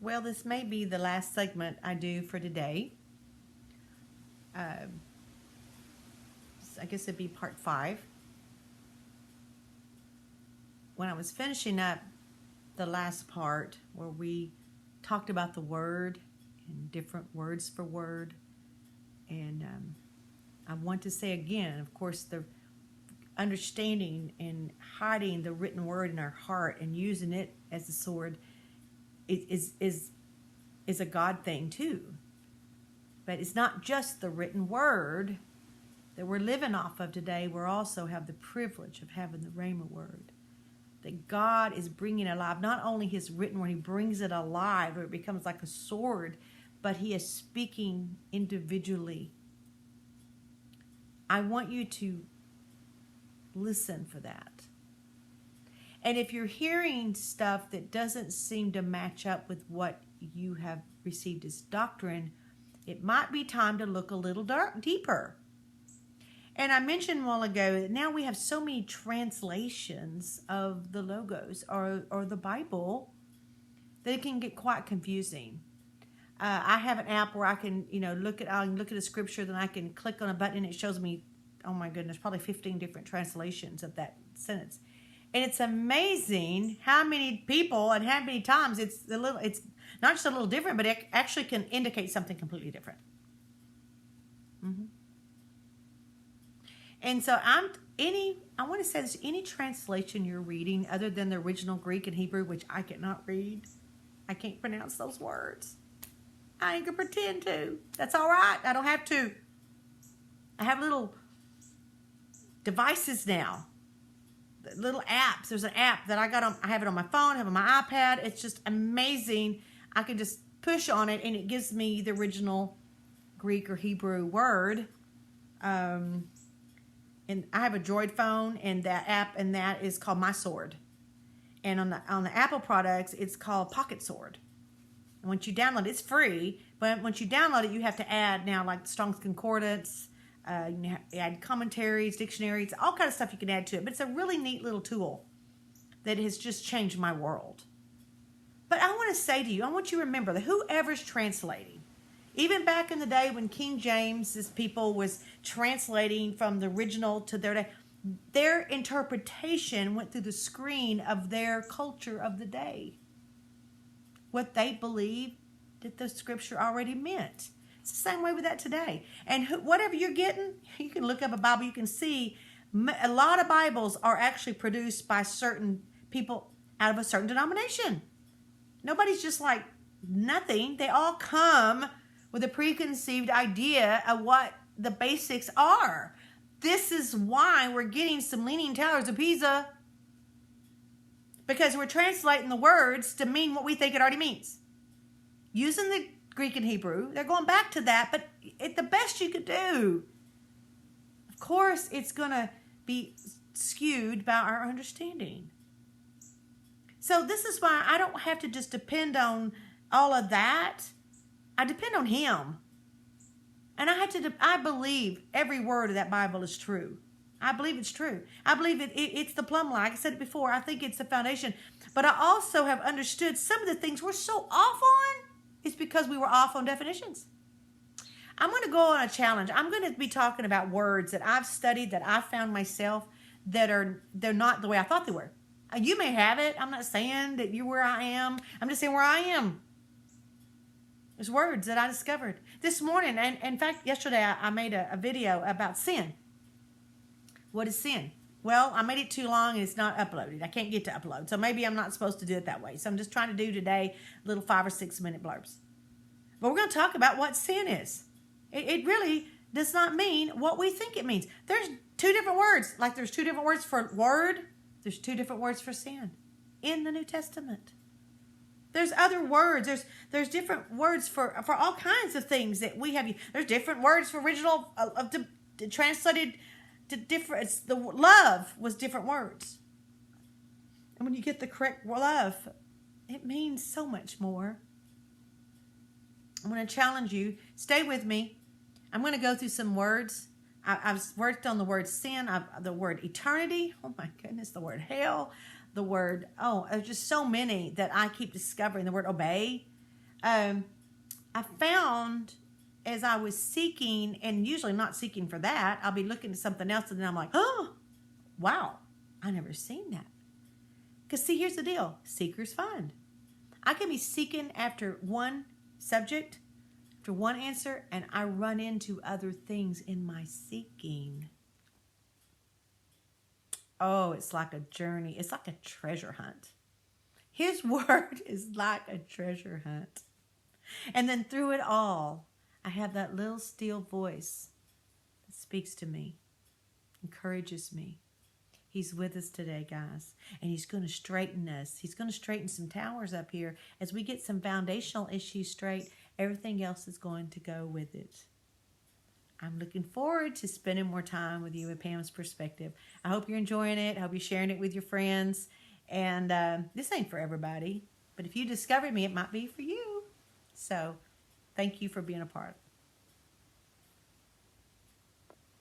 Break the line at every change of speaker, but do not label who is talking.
Well, this may be the last segment I do for today. I guess it'd be part 5. When I was finishing up the last part where we talked about the word and different words for word, and I want to say again, of course, the understanding and hiding the written word in our heart and using it as a sword is a God thing too. But it's not just the written word that we're living off of today. We also have the privilege of having the Rhema word that God is bringing alive. Not only his written word, he brings it alive, or it becomes like a sword, but he is speaking individually. I want you to listen for that. And if you're hearing stuff that doesn't seem to match up with what you have received as doctrine, it might be time to look a little deeper. And I mentioned a while ago that now we have so many translations of the logos or the Bible that it can get quite confusing. I have an app where I can, look at a scripture, then I can click on a button and it shows me, oh my goodness, probably 15 different translations of that sentence. And it's amazing how many people and how many times it's not just a little different, but it actually can indicate something completely different. Mm-hmm. And so I want to say this, any translation you're reading other than the original Greek and Hebrew, which I cannot read, I can't pronounce those words. I ain't gonna pretend to. That's all right. I don't have to. I have little devices now, little apps. There's an app that I have it on my phone, I have it on my iPad. It's just amazing. I can just push on it and it gives me the original Greek or Hebrew word. And I have a Droid phone, and that app and that is called My Sword. And on the Apple products, it's called Pocket Sword. And once you download it, it's free. But once you download it, you have to add now like Strong's Concordance, you add commentaries, dictionaries, all kinds of stuff you can add to it. But it's a really neat little tool that has just changed my world. But I want to say to you, I want you to remember that whoever's translating, even back in the day when King James's people was translating from the original to their day, their interpretation went through the screen of their culture of the day. What they believed that the scripture already meant. It's the same way with that today. And whatever you're getting, you can look up a Bible, you can see a lot of Bibles are actually produced by certain people out of a certain denomination. Nobody's just like nothing. They all come with a preconceived idea of what the basics are. This is why we're getting some Leaning Towers of Pisa. Because we're translating the words to mean what we think it already means. Using the Greek and Hebrew, they're going back to that, but it's the best you could do. Of course, it's going to be skewed by our understanding. So this is why I don't have to just depend on all of that. I depend on him. And I believe every word of that Bible is true. I believe it's true. I believe it's the plumb line. Like I said it before, I think it's the foundation. But I also have understood some of the things we're so off on is because we were off on definitions. I'm going to go on a challenge. I'm going to be talking about words that I've studied, that I found myself, they're not the way I thought they were. You may have it. I'm not saying that you're where I am. I'm just saying where I am. There's words that I discovered this morning. And in fact, yesterday I made a video about sin. What is sin? Well, I made it too long and it's not uploaded. I can't get to upload. So maybe I'm not supposed to do it that way. So I'm just trying to do today little 5 or 6 minute blurbs. But we're going to talk about what sin is. It really does not mean what we think it means. There's 2 different words. Like there's 2 different words for word. There's 2 different words for sin in the New Testament. There's other words. There's different words for all kinds of things that we have. There's different words for original translated to different. The love was different words. And when you get the correct love, it means so much more. I'm going to challenge you. Stay with me. I'm going to go through some words. I've worked on the word sin, the word eternity. Oh my goodness, the word hell. The word, there's just so many that I keep discovering. The word obey. I found as I was seeking, and usually not seeking for that, I'll be looking at something else and then I'm like, oh, wow, I never seen that. Because see, here's the deal. Seekers find. I can be seeking after one subject, after one answer, and I run into other things in my seeking. Oh, it's like a journey. It's like a treasure hunt. His word is like a treasure hunt. And then through it all, I have that little still voice that speaks to me, encourages me. He's with us today, guys, and he's going to straighten us. He's going to straighten some towers up here. As we get some foundational issues straight, everything else is going to go with it. I'm looking forward to spending more time with you at Pam's Perspective. I hope you're enjoying it. I hope you're sharing it with your friends. And this ain't for everybody, but if you discovered me, it might be for you. So thank you for being a part.